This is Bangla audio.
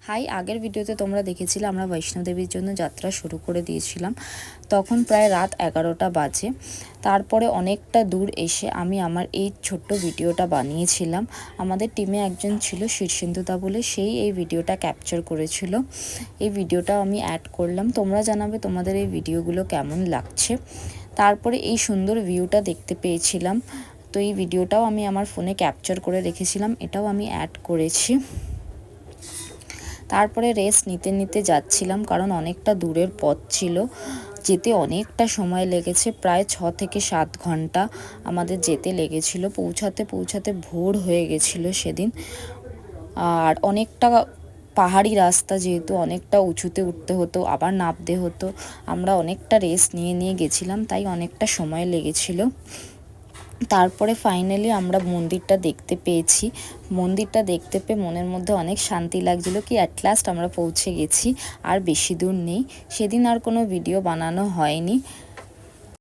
হাই, আগের ভিডিওতে তোমরা দেখেছিলে আমরা বৈষ্ণোদেবীর জন্য যাত্রা শুরু করে দিয়েছিলাম। তখন প্রায় রাত 11টা বাজে। তারপরে অনেকটা দূর এসে আমি আমার এই ছোট্ট ভিডিওটা বানিয়েছিলাম। আমাদের টিমে একজন ছিল শীর্ষেন্দুদা বলে, সেই এই ভিডিওটা ক্যাপচার করেছিল। এই ভিডিওটা আমি অ্যাড করলাম। তোমরা জানাবে তোমাদের এই ভিডিওগুলো কেমন লাগছে। তারপরে এই সুন্দর ভিউটা দেখতে পেয়েছিলাম, তো এই ভিডিওটাও আমি আমার ফোনে ক্যাপচার করে রেখেছিলাম, এটাও আমি অ্যাড করেছি। তারপরে রেস্ট নিতে নিতে যাচ্ছিলাম, কারণ অনেকটা দূরের পথ ছিল, যেতে অনেকটা সময় লেগেছে, প্রায় 6 থেকে 7 ঘন্টা আমাদের যেতে লেগেছিল। পৌঁছাতে পৌঁছাতে ভোর হয়ে গেছিলো সেদিন। আর অনেকটা পাহাড়ি রাস্তা, যেহেতু অনেকটা উঁচুতে উঠতে হতো, আবার নামতে হতো, আমরা অনেকটা রেস্ট নিয়ে নিয়ে গেছিলাম, তাই অনেকটা সময় লেগেছিল। তারপরে ফাইনালি আমরা মন্দিরটা দেখতে পেয়েছি। মন্দিরটা দেখতে পেয়ে মনের মধ্যে অনেক শান্তি লাগছিল, কি অ্যাট লাস্ট আমরা পৌঁছে গেছি, আর বেশি দূর নেই। সেদিন আর কোনো ভিডিও বানানো হয়নি।